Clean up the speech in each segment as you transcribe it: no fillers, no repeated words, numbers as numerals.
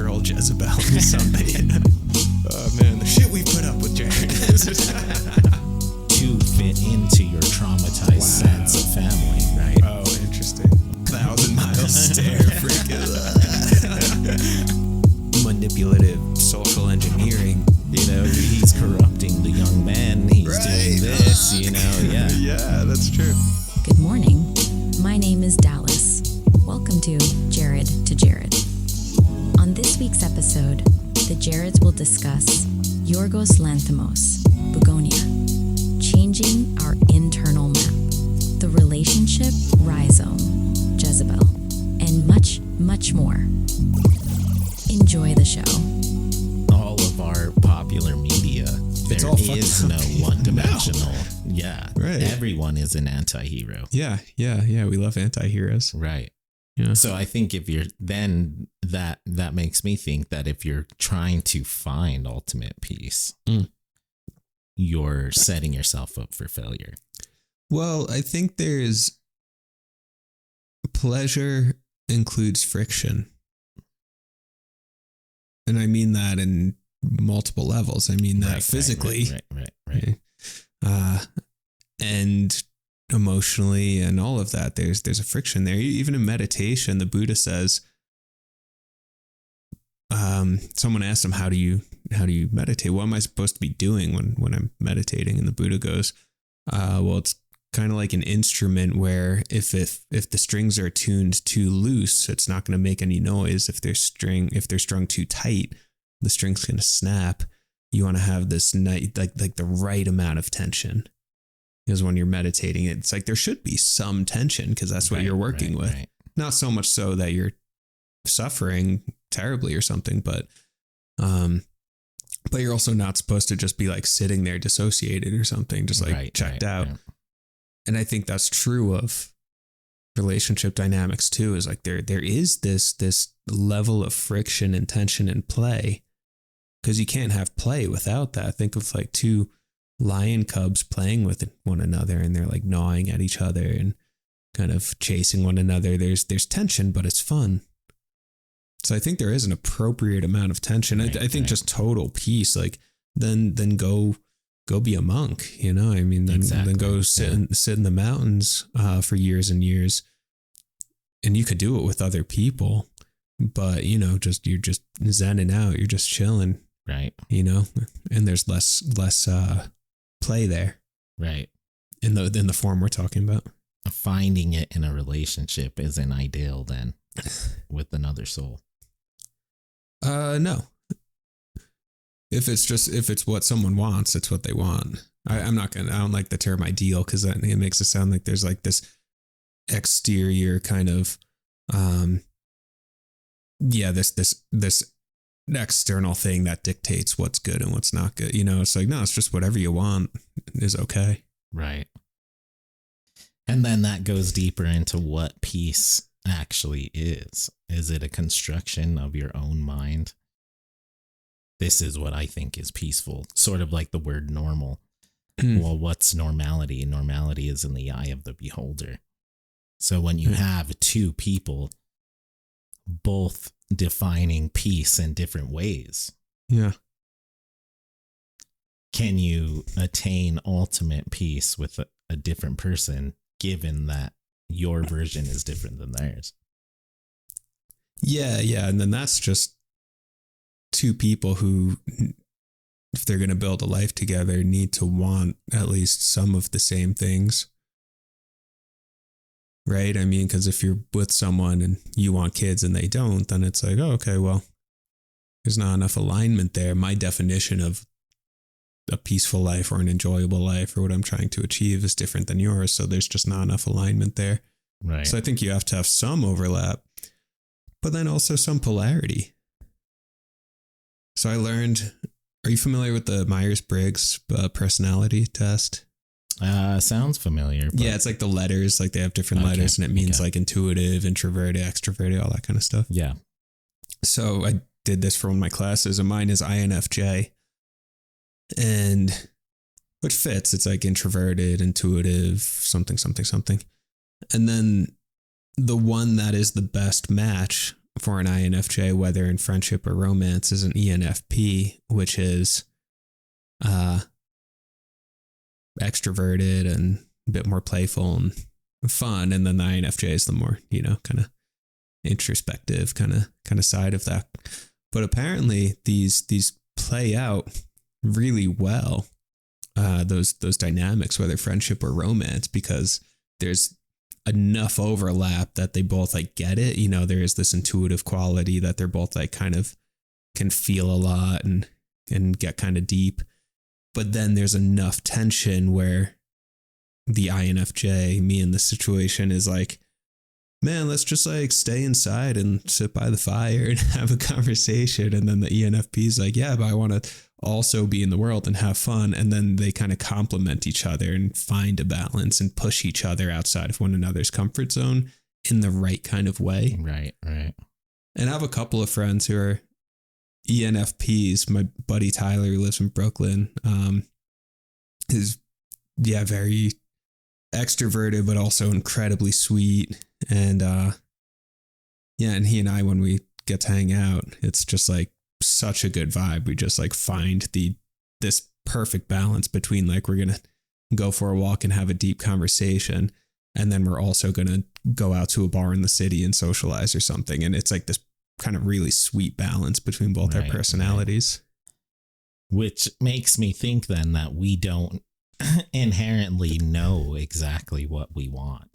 girl Jezabelle or something. Oh man, the shit we put up with, Jare. To fit into your traumatized sense of family, right? Oh, interesting. 1,000-mile stare, freaking manipulative social engineering. He's corrupting the young men. He's doing this, yeah. Yeah, that's true. Good morning. My name is Dallas. Welcome to Jared to Jared. On this week's episode, the Jareds will discuss Yorgos Lanthimos, Bugonia, changing our internal map, the Relationship Rhizome, Jezabelle, and much, much more. Enjoy the show. All of our popular media, there is no one-dimensional. No. Yeah, right. Everyone is an anti-hero. Yeah. We love anti-heroes. Right. Yeah. So I think if you're then that makes me think that if you're trying to find ultimate peace, you're setting yourself up for failure. Well, I think there's pleasure includes friction. And I mean that in multiple levels. I mean that physically. Right. And emotionally and all of that. There's a friction there. Even in meditation, the Buddha says, someone asked him, how do you meditate? What am I supposed to be doing when I'm meditating? And the Buddha goes, well, it's kind of like an instrument where if the strings are tuned too loose, it's not going to make any noise. If they're strung too tight, the string's going to snap. You want to have this like the right amount of tension. Because when you're meditating, it's like there should be some tension because that's what you're working with. Right. Not so much so that you're suffering terribly or something, but you're also not supposed to just be like sitting there dissociated or something, just like checked out. Yeah. And I think that's true of relationship dynamics too, is like there is this level of friction and tension in play because you can't have play without that. Think of like two lion cubs playing with one another and they're like gnawing at each other and kind of chasing one another. There's tension, but it's fun. So I think there is an appropriate amount of tension. I think just total peace, like then go be a monk, I mean, then go sit in the mountains for years and years. And you could do it with other people, but you're just zenning out. You're just chilling. Right. And there's less play there. Right. In the form we're talking about. Finding it in a relationship is an ideal then with another soul. No. If it's what someone wants, it's what they want. I don't like the term ideal because it makes it sound like there's like this exterior kind of, this external thing that dictates what's good and what's not good. It's like, no, it's just whatever you want is okay. Right. And then that goes deeper into what peace actually is. Is it a construction of your own mind? This is what I think is peaceful. Sort of like the word normal. Well, what's normality? Normality is in the eye of the beholder. So when you have two people both defining peace in different ways. Yeah. Can you attain ultimate peace with a different person, given that your version is different than theirs? Yeah. And then that's just two people who, if they're going to build a life together, need to want at least some of the same things. Right? I mean, because if you're with someone and you want kids and they don't, then it's like, oh, okay, well, there's not enough alignment there. My definition of a peaceful life or an enjoyable life or what I'm trying to achieve is different than yours. So there's just not enough alignment there. Right. So I think you have to have some overlap, but then also some polarity. So I learned, are you familiar with the Myers-Briggs personality test? Sounds familiar. Yeah, it's like the letters, like they have different letters and it means like intuitive, introverted, extroverted, all that kind of stuff. Yeah. So I did this for one of my classes and mine is INFJ. And which fits. It's like introverted, intuitive, something. And then the one that is the best match for an INFJ, whether in friendship or romance, is an ENFP, which is extroverted and a bit more playful and fun. And then the INFJ is the more, kind of introspective kind of side of that. But apparently these play out really well, those dynamics, whether friendship or romance, because there's enough overlap that they both like get it. There is this intuitive quality that they're both like kind of can feel a lot and get kind of deep. But then there's enough tension where the INFJ, me in this situation, is like, man, let's just like stay inside and sit by the fire and have a conversation. And then the ENFP is like, yeah, but I want to also be in the world and have fun. And then they kind of complement each other and find a balance and push each other outside of one another's comfort zone in the right kind of way. Right. And I have a couple of friends who are ENFPs. My buddy Tyler, who lives in Brooklyn, is very extroverted, but also incredibly sweet. And and he and I, when we get to hang out, it's just like such a good vibe. We just like find this perfect balance between like, we're gonna go for a walk and have a deep conversation, and then we're also gonna go out to a bar in the city and socialize or something. And it's like this kind of really sweet balance between both our personalities. Right. Which makes me think then that we don't inherently know exactly what we want.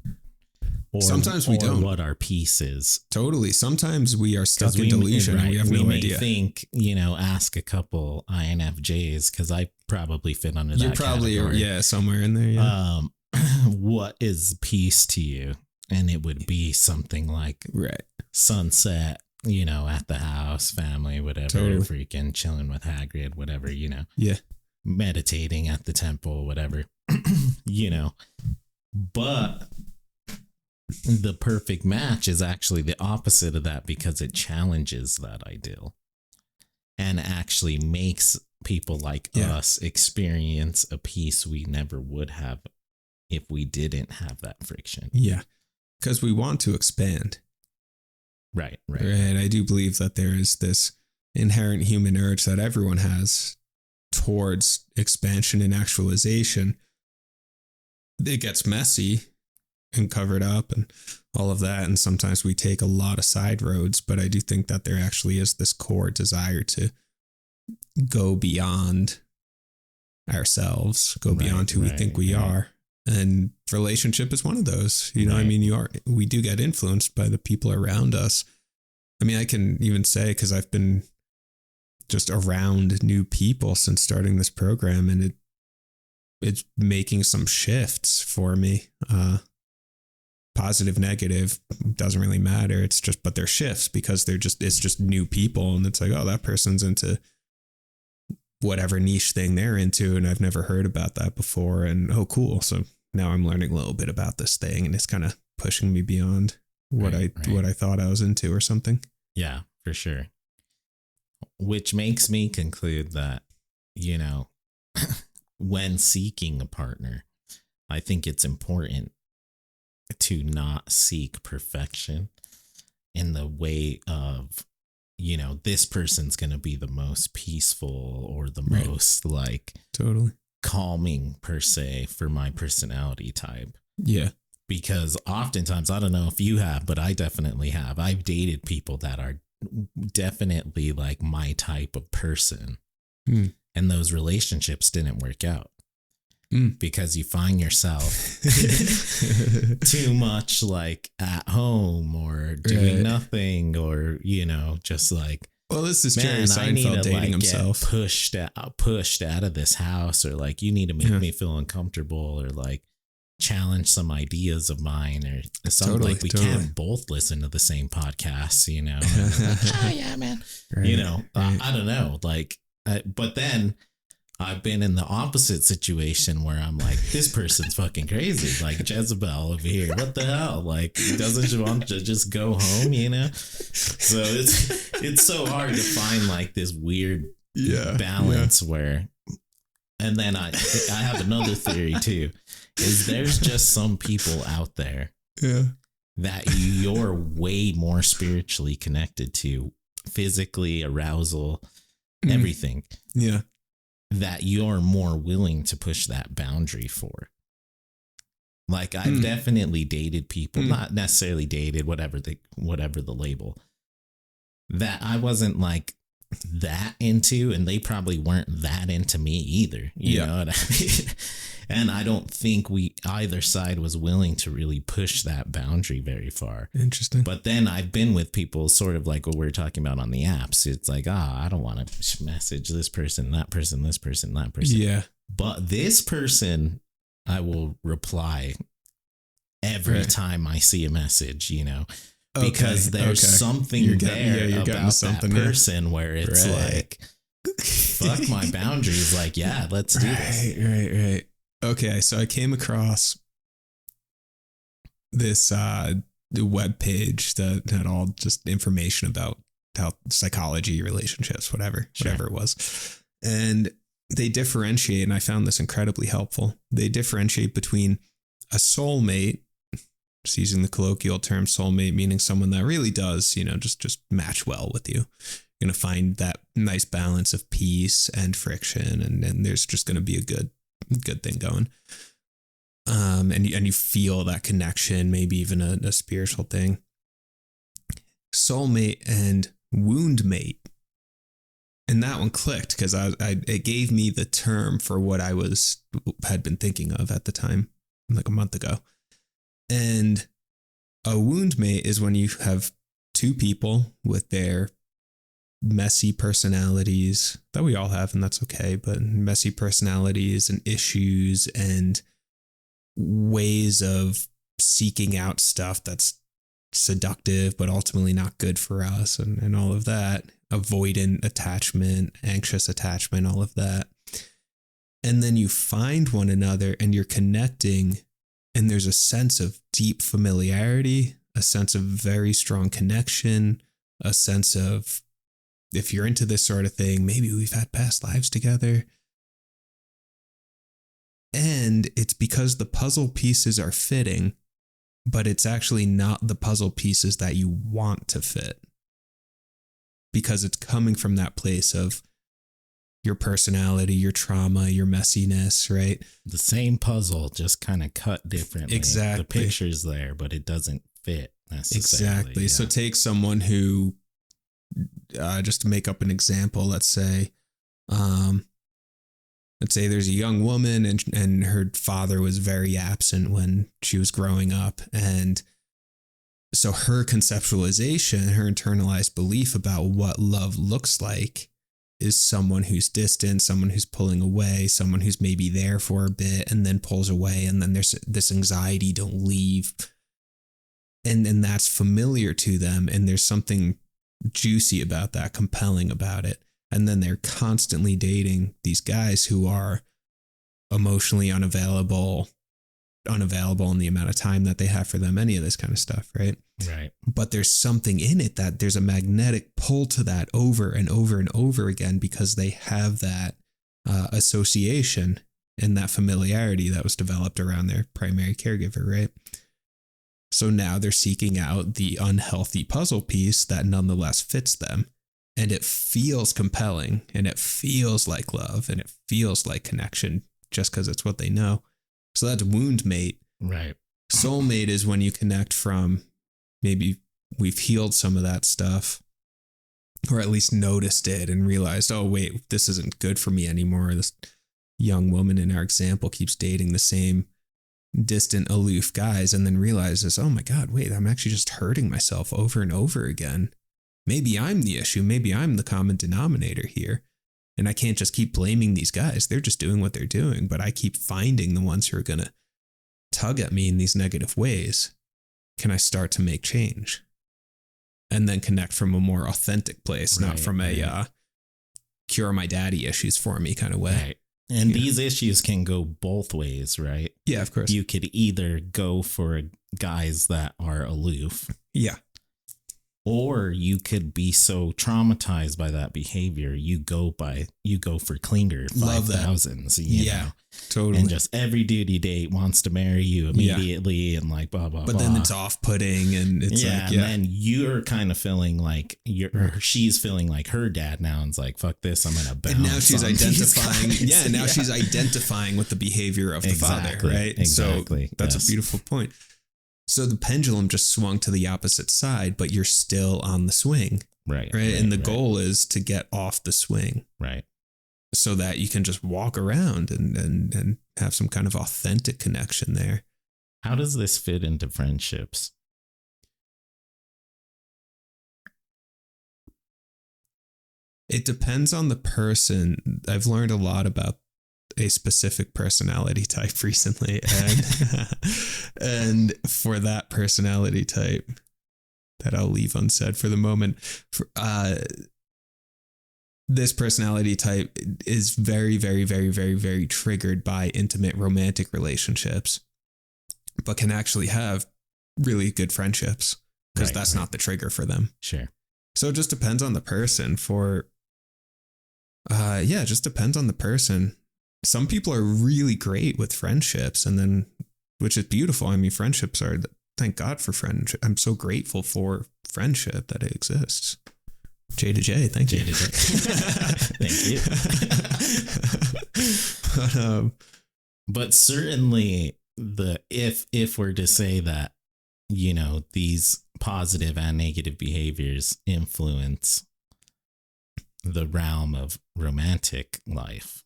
Sometimes we don't. What our piece is. Totally. Sometimes we are stuck in delusion and we have no idea. Think, ask a couple INFJs, because I probably fit under that You're probably, category. Somewhere in there. Yeah. What is peace to you? And it would be something like sunset, at the house, family, whatever, freaking chilling with Hagrid, whatever, meditating at the temple, whatever, but the perfect match is actually the opposite of that, because it challenges that ideal and actually makes people like us experience a peace we never would have if we didn't have that friction. Yeah. Because we want to expand. Right. I do believe that there is this inherent human urge that everyone has towards expansion and actualization. It gets messy and covered up and all of that. And sometimes we take a lot of side roads, but I do think that there actually is this core desire to go beyond ourselves, go beyond who we think we are. And relationship is one of those, we do get influenced by the people around us. I mean, I can even say, because I've been just around new people since starting this program, and it's making some shifts for me. Positive, negative, doesn't really matter. It's just, but they're shifts because it's just new people. And it's like, oh, that person's into whatever niche thing they're into, and I've never heard about that before. And oh, cool. So now I'm learning a little bit about this thing, and it's kind of pushing me beyond what I thought I was into or something. Yeah, for sure. Which makes me conclude that, when seeking a partner, I think it's important to not seek perfection in the way of, this person's going to be the most peaceful or the most totally calming per se for my personality type. Yeah. Because oftentimes, I don't know if you have, but I definitely have. I've dated people that are definitely like my type of person. And those relationships didn't work out. Because you find yourself too much like at home or doing nothing, or just like, well, this is Jerry Seinfeld dating himself, pushed out of this house, or like, you need to make me feel uncomfortable, or like challenge some ideas of mine, or something. Like we can't both listen to the same podcasts, like, oh yeah, man, I don't know, like, but then I've been in the opposite situation where I'm like, this person's fucking crazy. Like Jezabelle over here. What the hell? Like, doesn't she want to just go home, So it's so hard to find like this weird balance where, and then I have another theory too, is there's just some people out there that you're way more spiritually connected to, physically, arousal, everything. Yeah. That you're more willing to push that boundary for. Like I've definitely dated people, not necessarily dated, whatever the label, that I wasn't like that into, and they probably weren't that into me either. You know what I mean? And I don't think either side was willing to really push that boundary very far. Interesting. But then I've been with people sort of like what we're talking about on the apps. It's like, I don't want to message this person, that person, this person, that person. Yeah. But this person, I will reply every time I see a message, because there's something there about that person where it's like, fuck my boundaries. Like, yeah, let's do this. Right. Okay, so I came across this web page that had all just information about how psychology, relationships, whatever it was. And they differentiate, and I found this incredibly helpful. They differentiate between a soulmate, just using the colloquial term soulmate, meaning someone that really does, just match well with you. You're going to find that nice balance of peace and friction, and there's just going to be a good thing going. And you feel that connection, maybe even a spiritual thing. Soulmate and wound mate. And that one clicked because it gave me the term for what I had been thinking of at the time, like a month ago. And a wound mate is when you have two people with their messy personalities that we all have, and that's okay, but messy personalities and issues and ways of seeking out stuff that's seductive but ultimately not good for us, and all of that, avoidant attachment, anxious attachment, all of that. And then you find one another and you're connecting, and there's a sense of deep familiarity, a sense of very strong connection, a sense of, if you're into this sort of thing, maybe we've had past lives together. And it's because the puzzle pieces are fitting, but it's actually not the puzzle pieces that you want to fit. Because it's coming from that place of your personality, your trauma, your messiness, right? The same puzzle, just kind of cut differently. Exactly. The picture's there, but it doesn't fit necessarily. Exactly. Yeah. So take someone who, just to make up an example, let's say there's a young woman and her father was very absent when she was growing up. And so her conceptualization, her internalized belief about what love looks like is someone who's distant, someone who's pulling away, someone who's maybe there for a bit and then pulls away. And then there's this anxiety, don't leave. And that's familiar to them. And there's something juicy about that, compelling about it. And then they're constantly dating these guys who are emotionally unavailable in the amount of time that they have for them, any of this kind of stuff, right? Right. But there's something in it that there's a magnetic pull to that over and over and over again, because they have that association and that familiarity that was developed around their primary caregiver, right? So now they're seeking out the unhealthy puzzle piece that nonetheless fits them. And it feels compelling, and it feels like love, and it feels like connection just because it's what they know. So that's wound mate. Right. Soulmate is when you connect from, maybe we've healed some of that stuff, or at least noticed it and realized, oh, wait, this isn't good for me anymore. This young woman in our example keeps dating the same distant, aloof guys, and then realizes, oh my God, wait, I'm actually just hurting myself over and over again. Maybe I'm the issue. Maybe I'm the common denominator here. And I can't just keep blaming these guys. They're just doing what they're doing, but I keep finding the ones who are going to tug at me in these negative ways. Can I start to make change? And then connect from a more authentic place, not from a cure my daddy issues for me kind of way. Right. And these issues can go both ways, right? Yeah, of course. You could either go for guys that are aloof. Yeah. Or you could be so traumatized by that behavior, you go for clinger 5,000s. Yeah, know? Totally. And just every dude you date wants to marry you immediately and like blah, blah, but blah. Then it's off-putting and it's and then you're kind of feeling like she's feeling like her dad now and it's like, fuck this, I'm going to bounce. And now she's identifying. She's identifying with the behavior of the father, right? Exactly. So that's a beautiful point. So the pendulum just swung to the opposite side, but you're still on the swing. Right. And the goal is to get off the swing. Right. So that you can just walk around and have some kind of authentic connection there. How does this fit into friendships? It depends on the person. I've learned a lot about a specific personality type recently, and for that personality type that I'll leave unsaid for the moment, this personality type is very, very, very, very, very triggered by intimate romantic relationships, but can actually have really good friendships because that's not the trigger for them. Sure. So it just depends on the person. It just depends on the person. Some people are really great with friendships, and then, which is beautiful. I mean, friendships are, thank God for friendship. I'm so grateful for friendship that it exists. J to J, thank you. Thank you. But certainly if we're to say that, these positive and negative behaviors influence the realm of romantic life,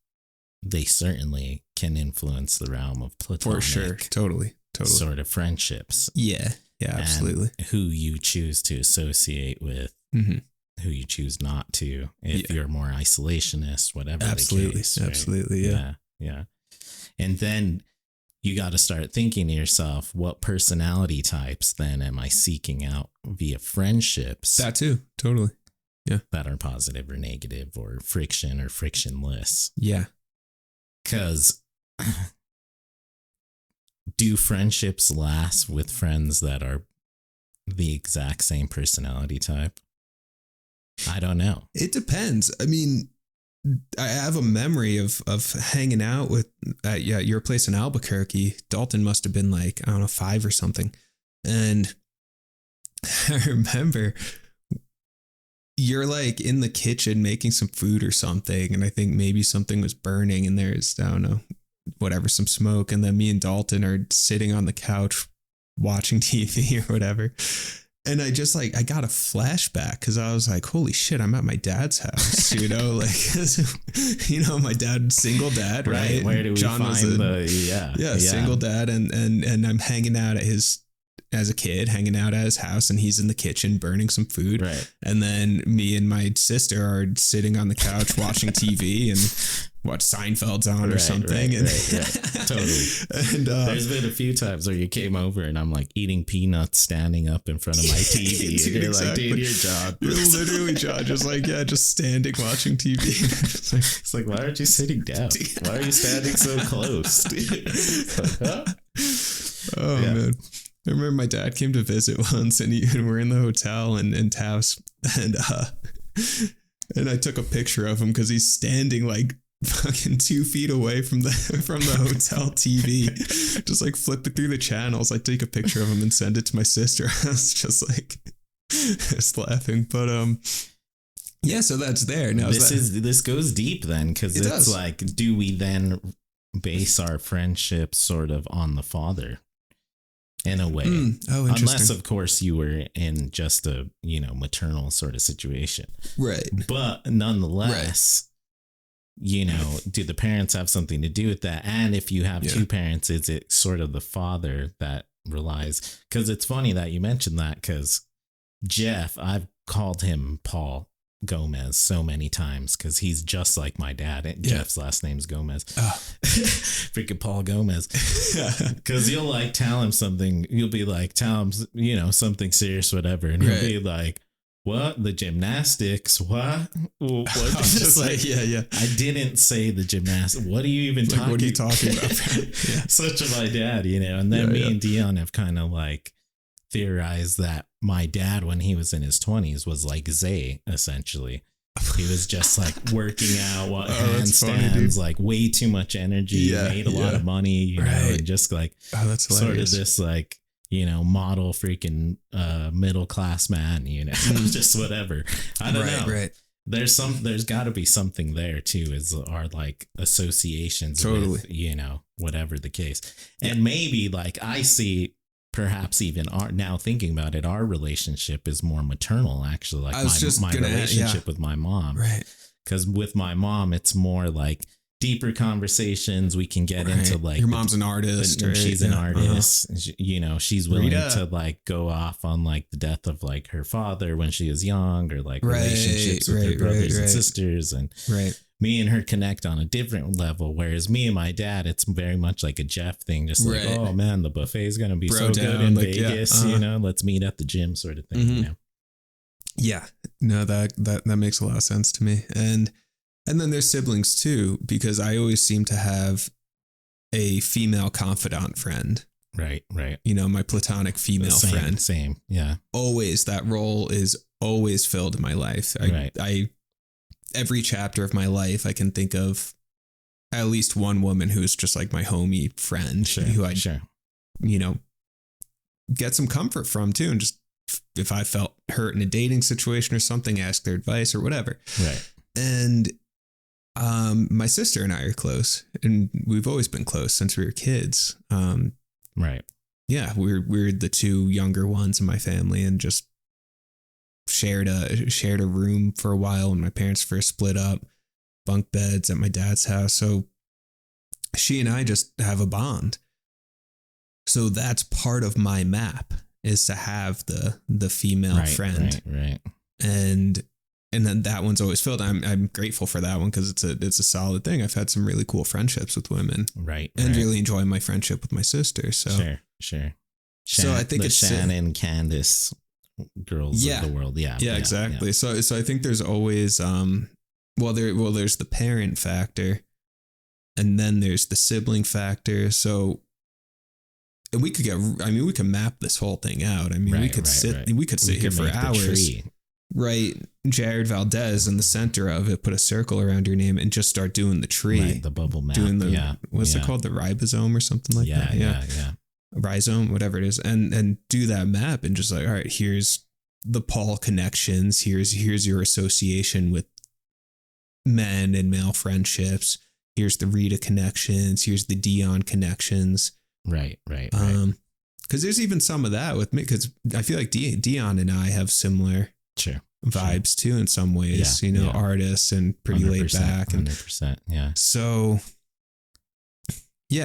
they certainly can influence the realm of platonic. For sure. Totally. Sort of friendships. Yeah, absolutely. And who you choose to associate with, who you choose not to, if you're more isolationist, whatever the case. Right? Absolutely, yeah. Yeah. And then you got to start thinking to yourself, what personality types then am I seeking out via friendships? That too, totally. Yeah. That are positive or negative or friction or frictionless. Yeah. Because do friendships last with friends that are the exact same personality type? I don't know. It depends. I mean, I have a memory of hanging out at your place in Albuquerque. Dalton must have been like, I don't know, 5 or something. And I remember you're like in the kitchen making some food or something. And I think maybe something was burning and there's, I don't know, whatever, some smoke. And then me and Dalton are sitting on the couch watching TV or whatever. And I just I got a flashback because I was like, holy shit, I'm at my dad's house, my dad, single dad, right? Where do we find single dad. And I'm hanging out at as a kid, hanging out at his house, and he's in the kitchen burning some food. Right. And then me and my sister are sitting on the couch watching TV and watch Seinfeld's on or something. Totally. And there's been a few times where you came over and I'm like eating peanuts standing up in front of my TV. Dude, and you're like, dude, you're John. You're literally John, just standing watching TV. It's like, why aren't you sitting down? Why are you standing so close? Man. I remember my dad came to visit once and we're in the hotel in Taos and I took a picture of him because he's standing like fucking 2 feet away from the hotel TV, just like flipping through the channels. I take a picture of him and send it to my sister. I was just laughing, but so that's there. Now this goes deep then, because it's like, do we then base our friendship sort of on the father? In a way, unless of course you were in just a maternal sort of situation, right? But nonetheless, do the parents have something to do with that? And if you have two parents, is it sort of the father that relies? Because it's funny that you mentioned that, because Jeff, I've called him Paul Gomez so many times because he's just like my dad. And Jeff's last name's Gomez. Freaking Paul Gomez. Because you'll like tell him something. You'll be like, tell him, something serious, whatever. And he'll be like, what? The gymnastics? What? What? Just like, I didn't say the gymnastics. What are you even talking about? What are you talking about? Such a my dad, And then me and Dion have kind of like theorized that my dad, when he was in his 20s, was like Zay, essentially. He was just like working out, handstands, like way too much energy, made a lot of money, you know, and just like that's sort of this like, you know, model freaking middle class man, you know, just whatever. I don't know. Right. There's got to be something there too, is our like associations with, you know, whatever the case. And maybe like I see, perhaps even now thinking about it, our relationship is more maternal, actually. Like my relationship with my mom. Right. Because with my mom, it's more like deeper conversations. We can get into like your mom's an artist, and she's an artist. You know, she's willing to like go off on like the death of like her father when she was young, or like relationships with her brothers and sisters, and me and her connect on a different level. Whereas me and my dad, it's very much like a Jeff thing, just like, oh man, the buffet is gonna be so good in Vegas, you know, let's meet at the gym, sort of thing. You know? Yeah, no, that makes a lot of sense to me. And then there's siblings too, because I always seem to have a female confidant friend. Right. You know, my platonic female friend. Same. Yeah. Always. That role is always filled in my life. I every chapter of my life, I can think of at least one woman who's just like my homie friend, who I, you know, get some comfort from too. And just if I felt hurt in a dating situation or something, ask their advice or whatever. Right. And my sister and I are close, and we've always been close since we were kids. Right. Yeah, we're the two younger ones in my family, and just shared a room for a while when my parents first split up, bunk beds at my dad's house. So she and I just have a bond. So that's part of my map, is to have the female friend. Right. And then that one's always filled. I'm grateful for that one, because it's a solid thing. I've had some really cool friendships with women, and really enjoy my friendship with my sister. So sure. So I think it's Shannon, Candace girls of the world. Yeah, exactly. Yeah. So I think there's always there's the parent factor, and then there's the sibling factor. So we could map this whole thing out. I mean, we could sit here for hours. Right. Jared Valdez in the center of it, put a circle around your name and just start doing the tree. Right, the bubble map. Doing what's it called? The ribosome or something like that? Yeah. Rhizome, whatever it is. And do that map and just like, all right, here's the Paul connections. Here's your association with men and male friendships. Here's the Rita connections. Here's the Dion connections. Right. Because there's even some of that with me, because I feel like Dion and I have similar vibes too in some ways, artists and pretty laid back. And 100%. Yeah.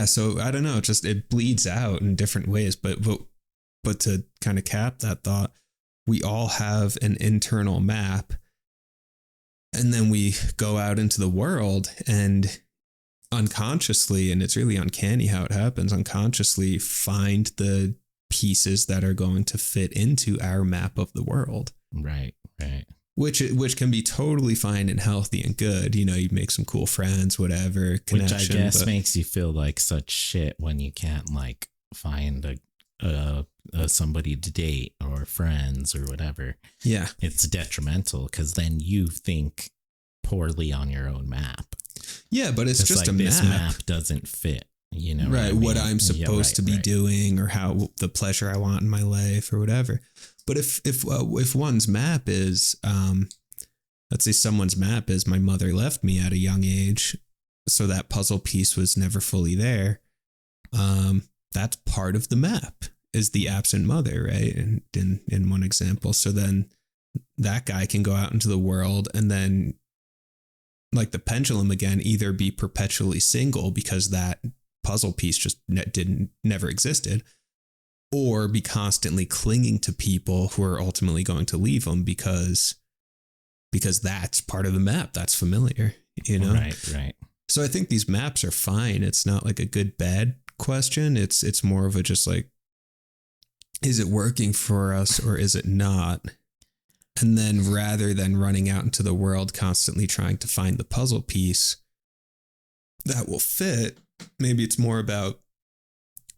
So I don't know, just it bleeds out in different ways, but to kind of cap that thought, we all have an internal map, and then we go out into the world and unconsciously, and it's really uncanny how it happens, unconsciously find the pieces that are going to fit into our map of the world. Right. Which can be totally fine and healthy and good. You make some cool friends, whatever, connection. Which I guess makes you feel like such shit when you can't like find a somebody to date or friends or whatever. Yeah. It's detrimental, because then you think poorly on your own map. Yeah, but it's just like, a map. This map doesn't fit. Right, what I'm supposed to be doing, or how the pleasure I want in my life or whatever. But if one's map is, let's say someone's map is my mother left me at a young age, so that puzzle piece was never fully there. That's part of the map, is the absent mother, right? And in one example, so then that guy can go out into the world and then, like the pendulum again, either be perpetually single because that puzzle piece just never existed, or be constantly clinging to people who are ultimately going to leave them because that's part of the map. That's familiar, Right. So I think these maps are fine. It's not like a good, bad question. It's more of a just like, is it working for us or is it not? And then rather than running out into the world constantly trying to find the puzzle piece that will fit, maybe it's more about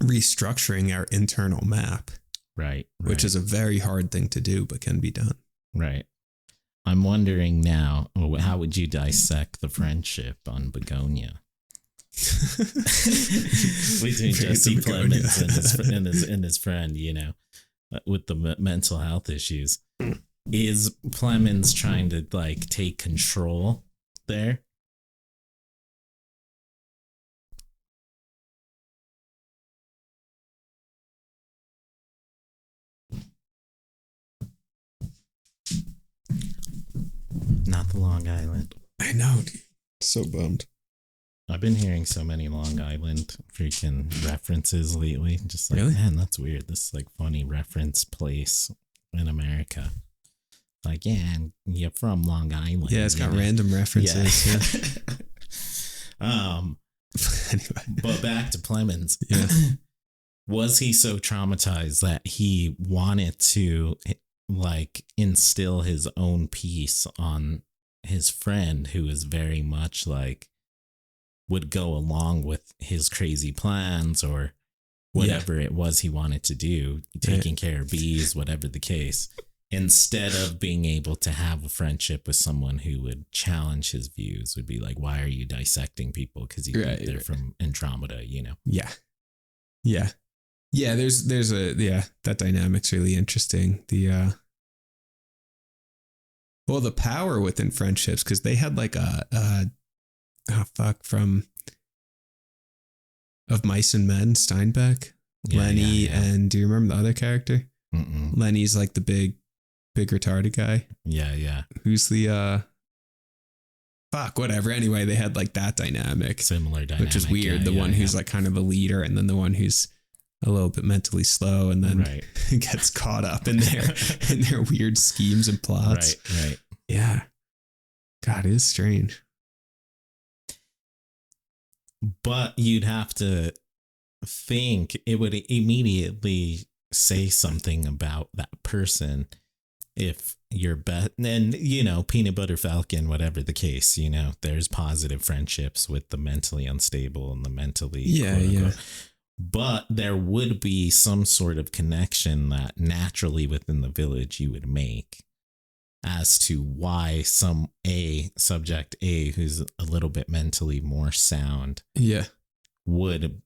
restructuring our internal map. Right. Which is a very hard thing to do, but can be done. Right. I'm wondering now, how would you dissect the friendship on Bugonia? Between Jesse Plemons and his friend, you know, with the mental health issues. Is Plemons trying to like take control there? Not the Long Island. I know, dude. So bummed. I've been hearing so many Long Island freaking references lately. Just like, man, that's weird. This is like funny reference place in America. Like, yeah, and you're from Long Island. Yeah, it's got random references. Yeah. Anyway. But back to Plemons. Yeah. Was he so traumatized that he wanted to like instill his own peace on his friend, who is very much like would go along with his crazy plans or whatever it was he wanted to do, taking care of bees, whatever the case, instead of being able to have a friendship with someone who would challenge his views, would be like, why are you dissecting people? Because you think they're from Andromeda, you know? Yeah. Yeah. Yeah, there's that dynamic's really interesting. The power within friendships, because they had like of Mice and Men, Steinbeck, Lenny, and do you remember the other character? Mm-mm. Lenny's like the big retarded guy. Yeah. Who's the whatever. Anyway, they had like that dynamic. Similar dynamic. Which is weird. The one who's like kind of a leader, and then the one who's a little bit mentally slow, and then gets caught up in their weird schemes and plots. Right. Yeah. God, it is strange. But you'd have to think it would immediately say something about that person if you're and you know, Peanut Butter Falcon, whatever the case, you know, there's positive friendships with the mentally unstable and the mentally but there would be some sort of connection that naturally within the village you would make as to why subject A who's a little bit mentally more sound would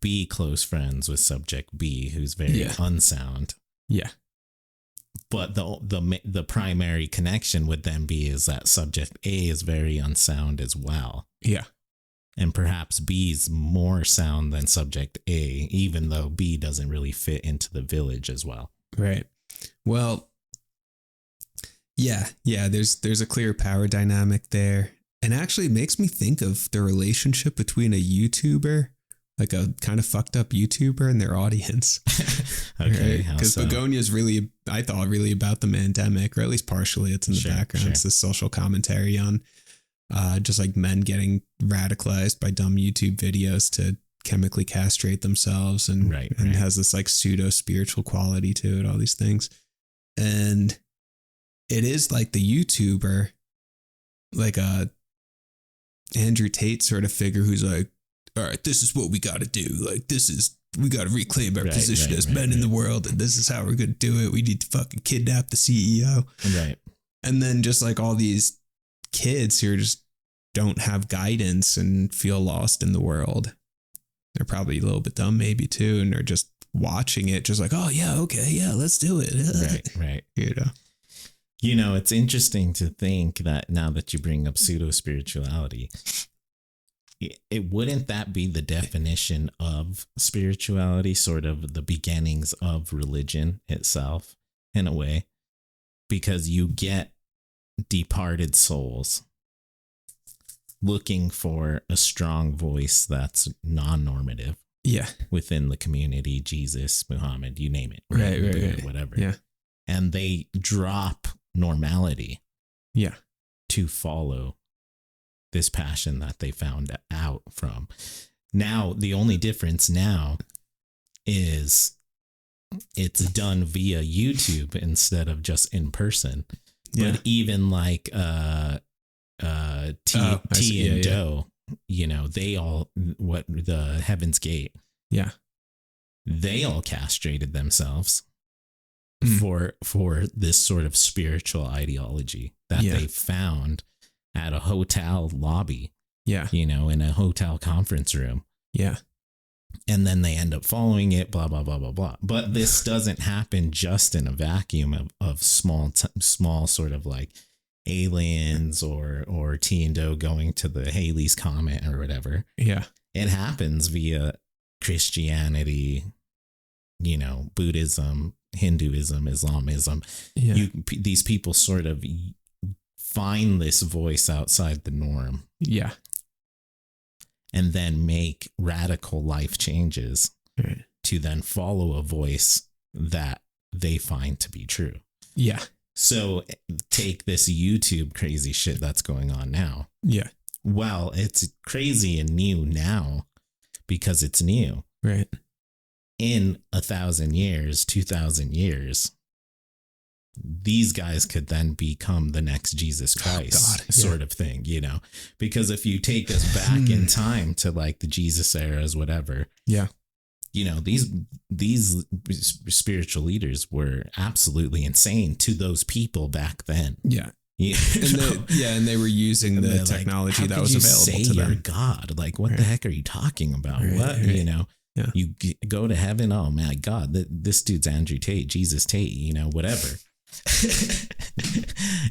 be close friends with subject B who's very unsound. Yeah. But the primary connection would then be is that subject A is very unsound as well. Yeah. And perhaps B's more sound than subject A, even though B doesn't really fit into the village as well. Right. Well, yeah. There's a clear power dynamic there. And actually it makes me think of the relationship between a YouTuber, like a kind of fucked up YouTuber, and their audience. Okay. Because Bugonia is really, I thought, really about the pandemic, or at least partially. It's in the background. Sure. It's this social commentary on just like men getting radicalized by dumb YouTube videos to chemically castrate themselves, and has this like pseudo spiritual quality to it, all these things. And it is like the YouTuber, like a Andrew Tate sort of figure who's like, all right, this is what we got to do. Like, we got to reclaim our position as men in the world, and this is how we're going to do it. We need to fucking kidnap the CEO. Right. And then just like all these kids who just don't have guidance and feel lost in the world. They're probably a little bit dumb maybe too, and they're just watching it just like, oh yeah, okay, yeah, let's do it. Right. You know, it's interesting to think that now that you bring up pseudo spirituality, it wouldn't that be the definition of spirituality, sort of the beginnings of religion itself in a way, because you get departed souls looking for a strong voice that's non-normative within the community, Jesus, Muhammad, you name it, right, whatever, and they drop normality to follow this passion that they found out from. Now the only difference now is it's done via YouTube instead of just in person. But even like T and Doe, you know, they all, the Heaven's Gate, they all castrated themselves for this sort of spiritual ideology that they found at a hotel lobby. Yeah. You know, in a hotel conference room. Yeah. And then they end up following it, blah, blah, blah, blah, blah. But this doesn't happen just in a vacuum of small sort of like aliens or T and O going to the Halley's Comet or whatever. Yeah. It happens via Christianity, you know, Buddhism, Hinduism, Islamism. Yeah. These people sort of find this voice outside the norm. Yeah. And then make radical life changes to then follow a voice that they find to be true. Yeah. So take this YouTube crazy shit that's going on now. Yeah. Well, it's crazy and new now because it's new. Right. In 1,000 years, 2,000 years, these guys could then become the next Jesus Christ sort of thing, you know, because if you take us back in time to like the Jesus eras, whatever, you know, these spiritual leaders were absolutely insane to those people back then. Yeah. And they were using the technology like, that was available to them. You're God, like, what the heck are you talking about? What, you know? Yeah. You go to heaven. Oh my God, this dude's Andrew Tate, Jesus Tate, you know, whatever.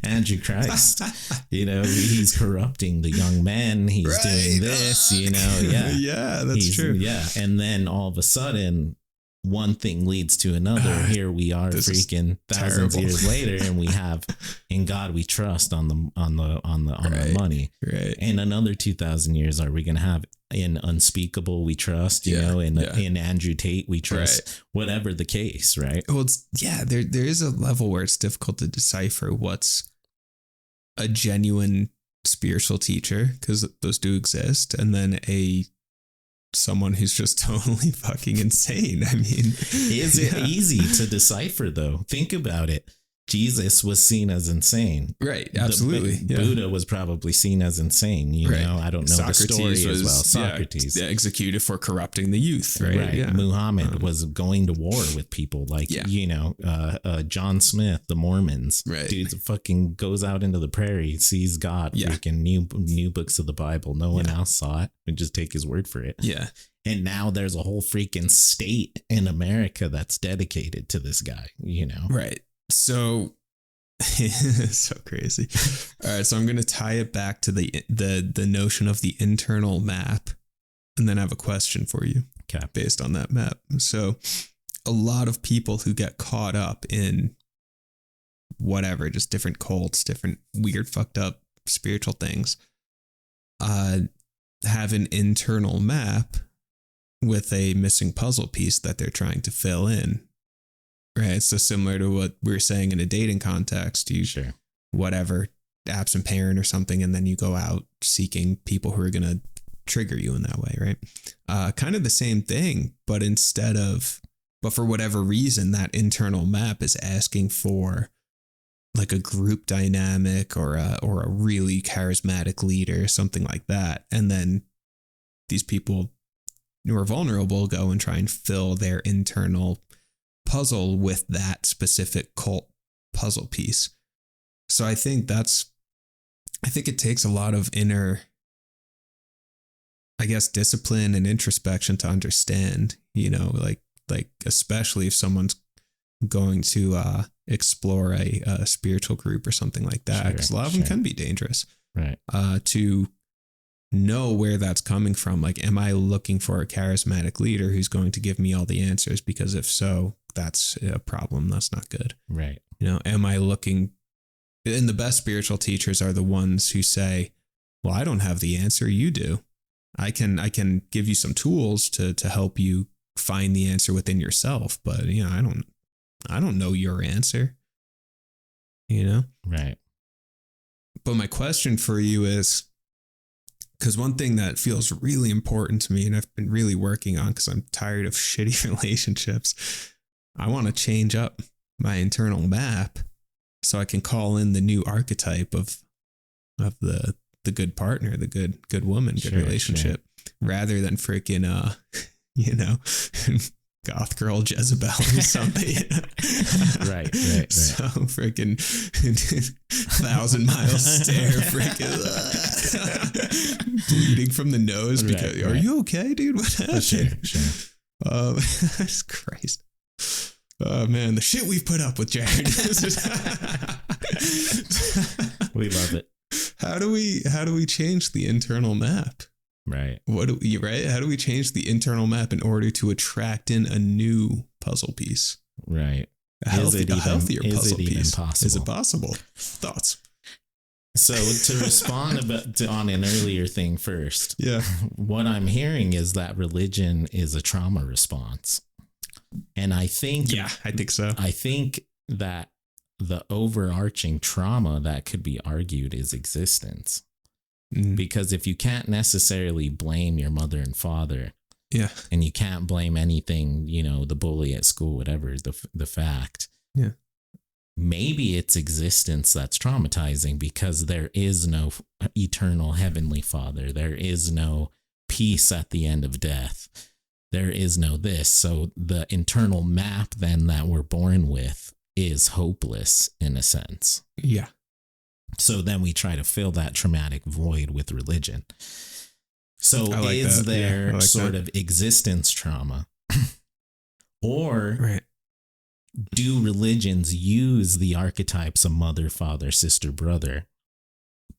Andrew Christ, you know, he's corrupting the young men. He's doing this, you know. Yeah, that's true. Yeah. And then all of a sudden, one thing leads to another. Here we are, freaking thousands of years later, and we have "In God We Trust" on the money. Right. In another 2,000 years, are we going to have in Unspeakable We Trust? You know, in Andrew Tate We Trust. Whatever the case, right? Well, there is a level where it's difficult to decipher what's a genuine spiritual teacher, because those do exist, and then someone who's just totally fucking insane. I mean, is it easy to decipher though? Think about it. Jesus was seen as insane. Right. Absolutely. Buddha was probably seen as insane. You know, I don't know Socrates the story was, as well. Socrates. Executed for corrupting the youth. Right. Yeah. Muhammad was going to war with people like, you know, John Smith, the Mormons. Right. Dude fucking goes out into the prairie, sees God, freaking new books of the Bible. No one else saw it. We just take his word for it. Yeah. And now there's a whole freaking state in America that's dedicated to this guy, you know? Right. So, so crazy. All right. So I'm going to tie it back to the notion of the internal map, and then I have a question for you based on that map. So a lot of people who get caught up in whatever, just different cults, different weird, fucked up spiritual things, have an internal map with a missing puzzle piece that they're trying to fill in. Right. So similar to what we were saying in a dating context, you whatever, absent parent or something, and then you go out seeking people who are going to trigger you in that way. Right. Kind of the same thing, but for whatever reason, that internal map is asking for like a group dynamic or a really charismatic leader, something like that. And then these people who are vulnerable go and try and fill their internal puzzle with that specific cult puzzle piece. So I think it takes a lot of inner, I guess, discipline and introspection to understand, you know, like especially if someone's going to explore a spiritual group or something like that, because a lot of them can be dangerous. Right. To know where that's coming from. Like, am I looking for a charismatic leader who's going to give me all the answers? Because if so, that's a problem. That's not good. Right. You know, am I looking, and the best spiritual teachers are the ones who say, well, I don't have the answer. You do. I can give you some tools to help you find the answer within yourself. But, you know, I don't know your answer, you know? Right. But my question for you is, because one thing that feels really important to me, and I've been really working on because I'm tired of shitty relationships, I want to change up my internal map so I can call in the new archetype of the good partner, the good woman, good relationship, rather than freaking, you know, goth girl Jezabelle or something. Right. So freaking 1,000 mile stare, freaking bleeding from the nose because are you okay, dude? What happened? Sure. Christ. Oh man, the shit we've put up with Jared. We love it. How do we change the internal map? Right. How do we change the internal map in order to attract in a new puzzle piece? Right. A healthier puzzle piece. Possible? Is it possible? Thoughts? So to respond on an earlier thing first. Yeah. What I'm hearing is that religion is a trauma response. And I think so. I think that the overarching trauma that could be argued is existence. Because if you can't necessarily blame your mother and father, and you can't blame anything, the bully at school, whatever the fact, maybe it's existence that's traumatizing because there is no eternal heavenly father. There is no peace at the end of death. There is no this. So the internal map then that we're born with is hopeless in a sense. Yeah. So then we try to fill that traumatic void with religion. So is there sort of existence trauma? Or do religions use the archetypes of mother, father, sister, brother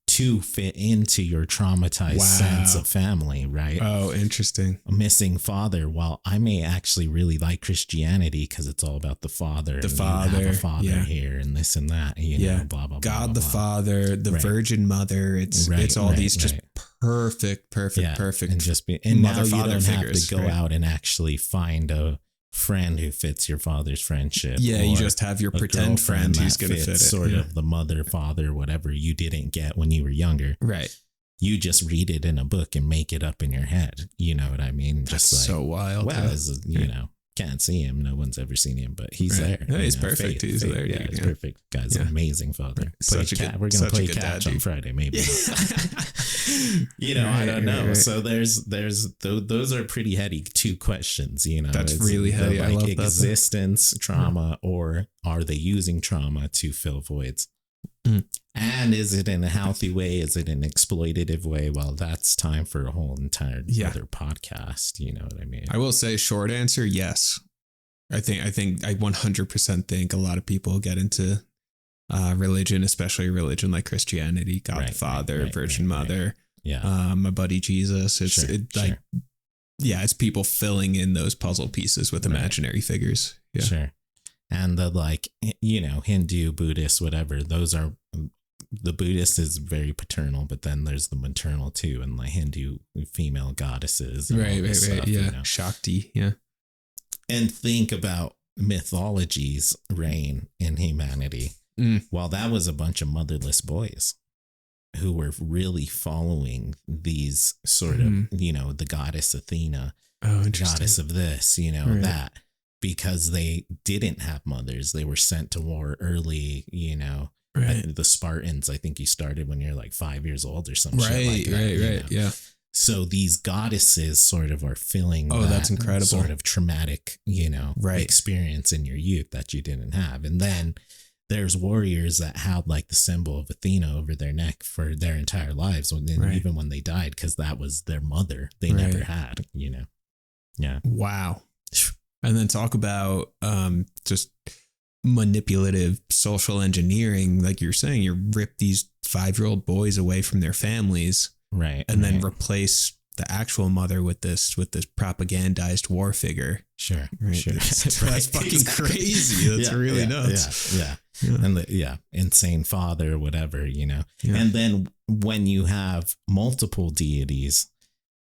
to fit into your traumatized sense of family, right? Oh, interesting. A missing father. Well, I may actually really like Christianity because it's all about the father. The father. You have a father here and this and that, know, blah, blah, blah. God, the Father, the Virgin Mother. It's all these just perfect. And just and now you don't have to go out and actually find a friend who fits your father's friendship. Yeah, you just have your pretend friend who's going to fit it. Sort of the mother, father, whatever you didn't get when you were younger. Right. You just read it in a book and make it up in your head. You know what I mean? That's just so wild. Well, can't see him. No one's ever seen him, but he's there. Yeah, he's perfect. He's there. Yeah, he's perfect. Guy's an amazing father. We're going to play catch on Friday, maybe. I don't know. Right. So there's those are pretty heady two questions. That's really heady. I love existence trauma, or are they using trauma to fill voids? And is it in a healthy way? Is it an exploitative way? Well, that's time for a whole entire other podcast. You know what I mean? I will say short answer, yes. I 100% think a lot of people get into religion, especially religion like Christianity, God the Father, Virgin Mother, my buddy Jesus. It's people filling in those puzzle pieces with imaginary figures. Yeah. Sure. And the Hindu, Buddhist, whatever, those are, the Buddhist is very paternal, but then there's the maternal too, and the Hindu female goddesses. Right. Yeah. Shakti. Yeah. And think about mythology's reign in humanity. Well, that was a bunch of motherless boys who were really following these sort of, the goddess Athena, goddess of this, that. Because they didn't have mothers. They were sent to war early, the Spartans, I think you started when you're like 5 years old or something. Right. Yeah. So these goddesses sort of are filling that's incredible. Sort of traumatic, experience in your youth that you didn't have. And then there's warriors that had like the symbol of Athena over their neck for their entire lives, even when they died, because that was their mother. They never had, Yeah. Wow. And then talk about just manipulative social engineering. Like you're saying, you rip these 5-year-old boys away from their families. Right. And then replace the actual mother with this propagandized war figure. Sure. Right. Sure. That's fucking crazy. That's really nuts. Yeah. And insane father, whatever, Yeah. And then when you have multiple deities,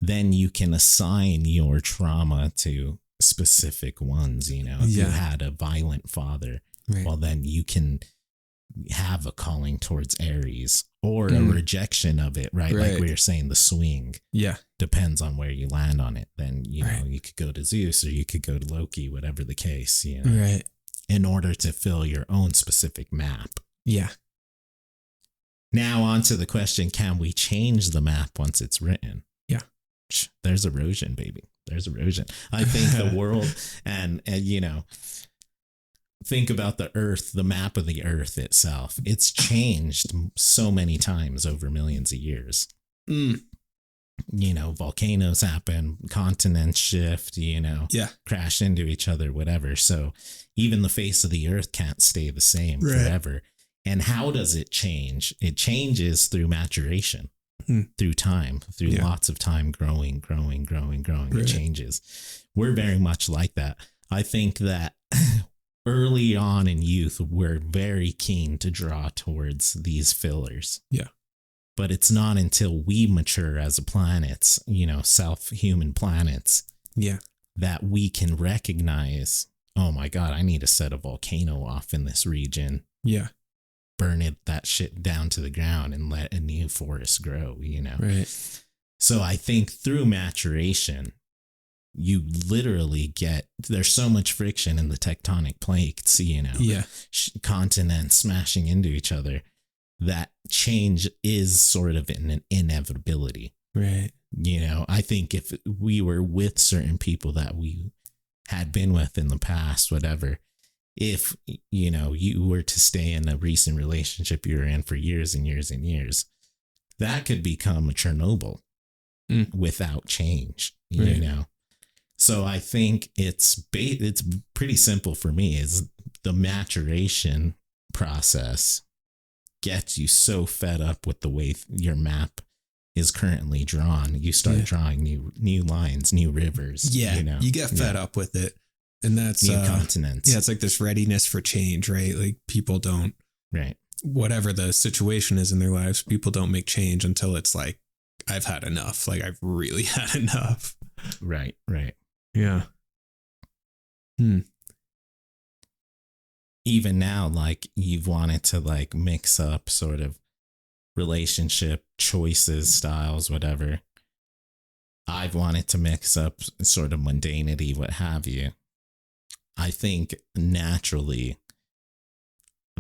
then you can assign your trauma to specific ones, if you had a violent father, well, then you can have a calling towards Aries or a rejection of it, right? Like we were saying, the swing depends on where you land on it. Then, you could go to Zeus or you could go to Loki, whatever the case, in order to fill your own specific map. Yeah. Now on to the question, can we change the map once it's written? Yeah. There's erosion, baby. there's erosion. I think the world and you know, think about the earth, the map of the earth itself. It's changed so many times over millions of years. You know, volcanoes happen, continents shift, you know, crash into each other, whatever. So even the face of the earth can't stay the same forever. And how does it change? It changes through maturation, through time, through lots of time growing. It changes. We're very much like that. I think that early on in youth, we're very keen to draw towards these fillers. Yeah. But it's not until we mature as a planet, you know, self-human planets, that we can recognize, oh my God, I need to set a volcano off in this region. Yeah. Burn that shit down to the ground and let a new forest grow, you know? Right. So I think through maturation, you literally there's so much friction in the tectonic plates, you know, continents smashing into each other. That change is sort of an inevitability. Right. You know, I think if we were with certain people that we had been with in the past, whatever, if, you know, you were to stay in a recent relationship you were in for years and years and years, that could become a Chernobyl without change, you know? So I think it's pretty simple for me is the maturation process gets you so fed up with the way your map is currently drawn. You start drawing new lines, new rivers. Yeah, you know, you get fed up with it, and that's new continents. Yeah, it's like this readiness for change, right? Like people don't, whatever the situation is in their lives, people don't make change until it's like, I've had enough. Like I've really had enough. Right. Yeah. Even now, like you've wanted to like mix up sort of relationship choices, styles, whatever. I've wanted to mix up sort of mundanity, what have you. I think naturally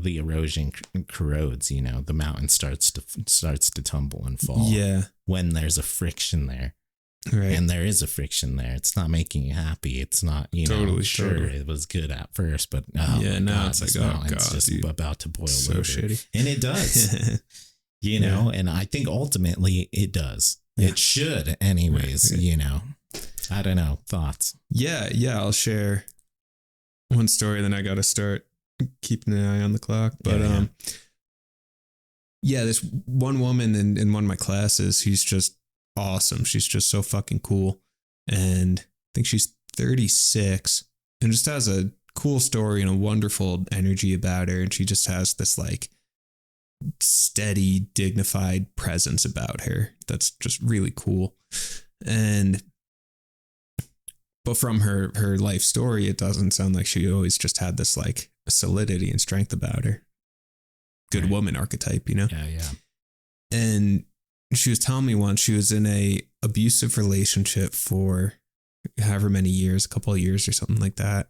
the erosion corrodes, you know, the mountain starts to tumble and fall. Yeah. When there's a friction there. Right. And there is a friction there. It's not making you happy. It's not, you know, it was good at first, but now it's like, it's just about to boil over. Shitty. And it does, you know, and I think ultimately it does. Yeah. It should anyways, you know, I don't know, thoughts. Yeah. I'll share one story, then I got to start keeping an eye on the clock. But, this one woman in one of my classes, she's just awesome. She's just so fucking cool. And I think she's 36 and just has a cool story and a wonderful energy about her. And she just has this like steady, dignified presence about her. That's just really cool. But from her life story, it doesn't sound like she always just had this like solidity and strength about her. Good woman archetype, you know? Yeah. And she was telling me once she was in a abusive relationship for however many years, a couple of years or something like that,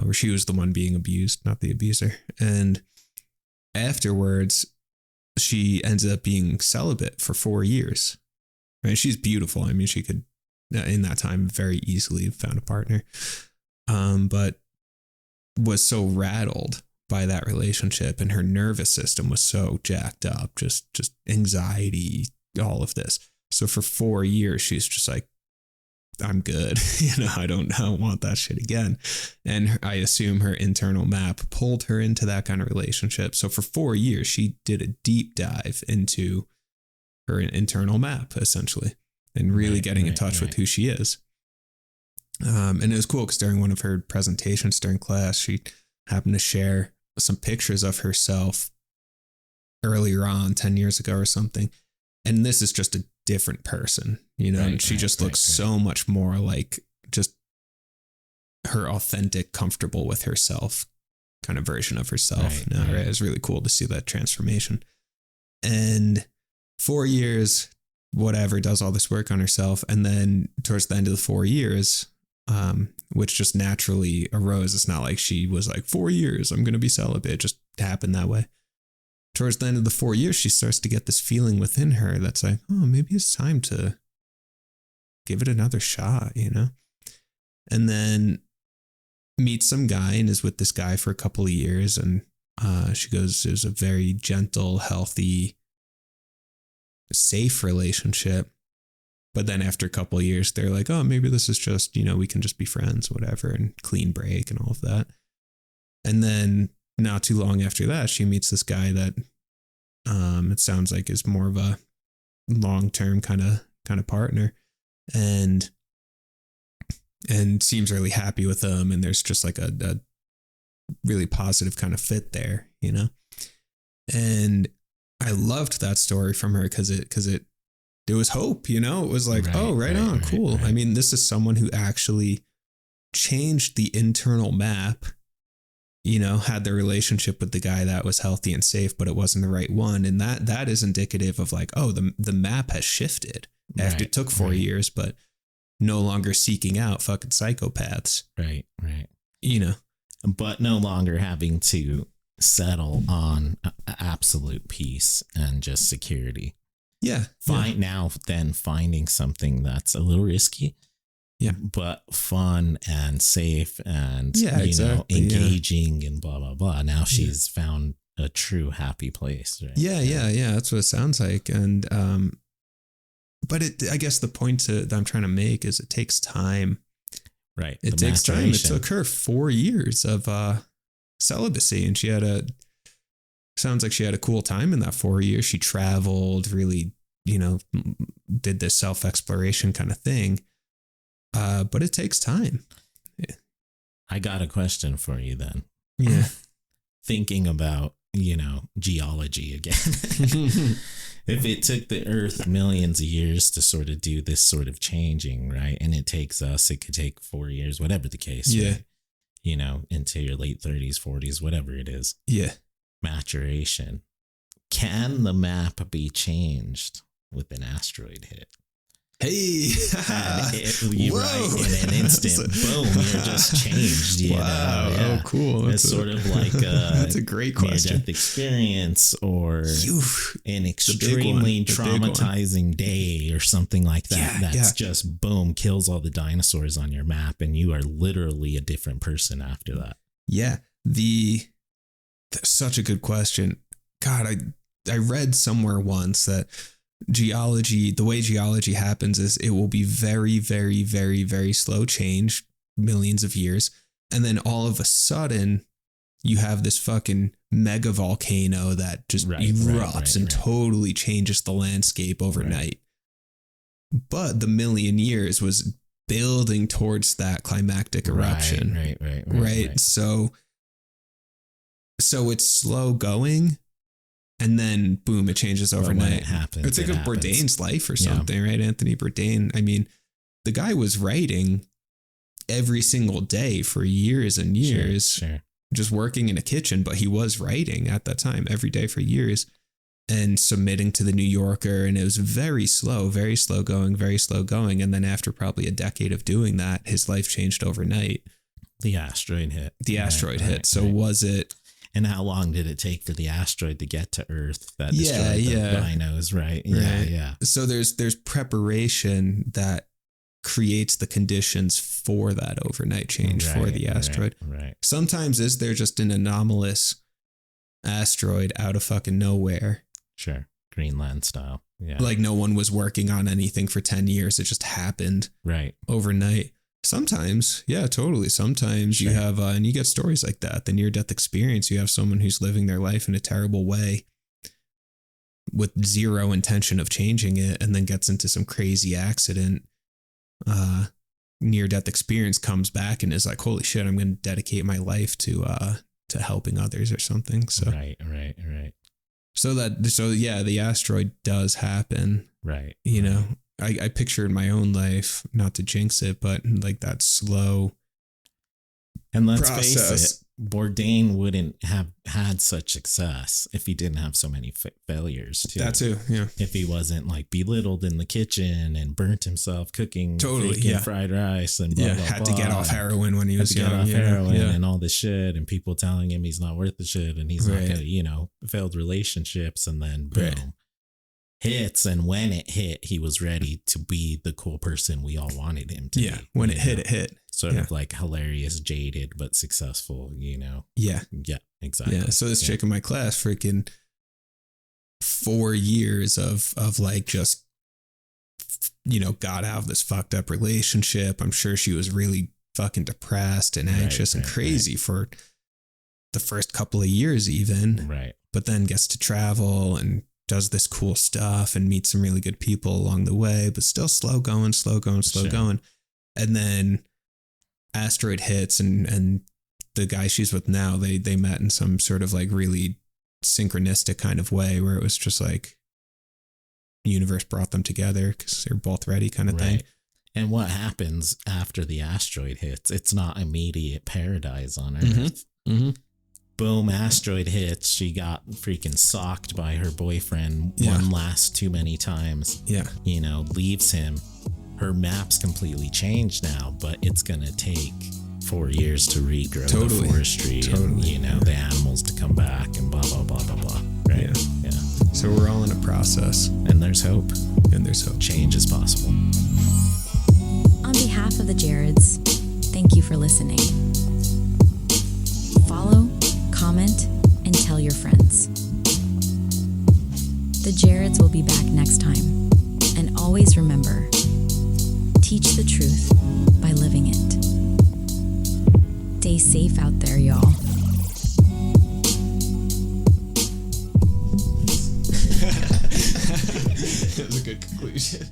where she was the one being abused, not the abuser. And afterwards, she ended up being celibate for 4 years. Right? She's beautiful. I mean, she could, in that time, very easily have found a partner, but was so rattled by that relationship, and her nervous system was so jacked up, just anxiety, all of this. So for 4 years, she's just like, I'm good. I don't want that shit again. And I assume her internal map pulled her into that kind of relationship. So for 4 years, she did a deep dive into her internal map, essentially, and really getting in touch with who she is. And it was cool because during one of her presentations during class, she happened to share some pictures of herself earlier on, 10 years ago or something. And this is just a different person, and she just looks so much more like just her authentic, comfortable with herself kind of version of herself. It was really cool to see that transformation. And 4 years, whatever, does all this work on herself. And then towards the end of the 4 years, which just naturally arose. It's not like she was like, 4 years, I'm going to be celibate. It just happened that way. Towards the end of the 4 years, she starts to get this feeling within her that's like, oh, maybe it's time to give it another shot, you know? And then meets some guy and is with this guy for a couple of years. And she goes, it was a very gentle, healthy, safe relationship. But then after a couple of years, they're like, oh, maybe this is just, you know, we can just be friends, whatever, and clean break and all of that. And then not too long after that, she meets this guy that it sounds like is more of a long-term kind of partner, and seems really happy with him. And there's just like a really positive kind of fit there, you know? And I loved that story from her because it was hope, you know? It was like, cool. Right. I mean, this is someone who actually changed the internal map, you know, had the relationship with the guy that was healthy and safe, but it wasn't the right one. And that is indicative of like, oh, the map has shifted after it took 4 years, but no longer seeking out fucking psychopaths. Right. You know, but no longer having to settle on absolute peace and just security. Yeah. Finding something that's a little risky. Yeah. But fun and safe and, engaging and blah, blah, blah. Now she's found a true happy place. Right? Yeah. That's what it sounds like. And, but I guess the point that I'm trying to make is it takes time. Right. It takes time. It took her 4 years of celibacy, and sounds like she had a cool time in that 4 years. She traveled, really, you know, did this self-exploration kind of thing. But it takes time. Yeah. I got a question for you then. Yeah. Thinking about, you know, geology again. If it took the Earth millions of years to sort of do this sort of changing, right? And it could take 4 years, whatever the case. Yeah. Right? You know, into your late 30s, 40s, whatever it is. Yeah. Maturation. Can the map be changed with an asteroid hit? Hey, you right in an instant, boom, you're just changed. You wow, know? Yeah. Oh, cool. It's sort of like that's a great question. Near-death experience, or an extremely traumatizing day, or something like that. That's just boom, kills all the dinosaurs on your map, and you are literally a different person after that. Yeah, that's such a good question. God, I read somewhere once that the way geology happens is it will be very, very, very, very slow change, millions of years. And then all of a sudden you have this fucking mega volcano that just erupts and totally changes the landscape overnight. Right. But the million years was building towards that climactic eruption. Right. So it's slow going. And then, boom, it changes overnight. It's like Bourdain's life or something, right? Anthony Bourdain. I mean, the guy was writing every single day for years and years, sure. Just working in a kitchen, but he was writing at that time every day for years and submitting to the New Yorker. And it was very slow going. And then after probably a decade of doing that, his life changed overnight. The asteroid hit. So was it... And how long did it take for the asteroid to get to Earth that destroyed the rhinos, right? Yeah. So there's preparation that creates the conditions for that overnight change for the asteroid. Right. Sometimes is there just an anomalous asteroid out of fucking nowhere? Sure. Greenland style. Yeah. Like no one was working on anything for 10 years. It just happened overnight. Sometimes, yeah, totally. Sometimes you have, and you get stories like that, the near-death experience. You have someone who's living their life in a terrible way with zero intention of changing it, and then gets into some crazy accident. Near-death experience, comes back and is like, holy shit, I'm going to dedicate my life to helping others or something. So right. So the asteroid does happen. Right. You know. I picture in my own life, not to jinx it, but like that slow and let's face it, Bourdain wouldn't have had such success if he didn't have so many failures too. That too, yeah. If he wasn't like belittled in the kitchen and burnt himself cooking fried rice and blah, blah, had blah. to get off heroin when he was young. And all this shit, and people telling him he's not worth the shit, and he's not gonna, failed relationships, and then boom. hits, and when it hit, he was ready to be the cool person we all wanted him to be. When it hit, it hit. Sort of like hilarious, jaded, but successful, you know? Yeah. Yeah, exactly. Yeah. So this chick in my class, freaking 4 years of like just, you know, got out of this fucked up relationship. I'm sure she was really fucking depressed and anxious and crazy for the first couple of years even. Right. But then gets to travel and does this cool stuff and meets some really good people along the way, but still slow going. And then asteroid hits and the guy she's with now, they met in some sort of like really synchronistic kind of way where it was just like the universe brought them together because they're both ready kind of thing. And what happens after the asteroid hits? It's not immediate paradise on Earth. Mm-hmm. Boom, asteroid hits. She got freaking socked by her boyfriend one last too many times. Yeah. You know, leaves him. Her map's completely changed now, but it's going to take 4 years to regrow the forestry and, you know, the animals to come back and blah, blah, blah, blah, blah. Right? Yeah. So we're all in a process. And there's hope. Change is possible. On behalf of the Jareds, thank you for listening. Follow, comment, and tell your friends. The Jareds will be back next time. And always remember, teach the truth by living it. Stay safe out there, y'all. That was a good conclusion.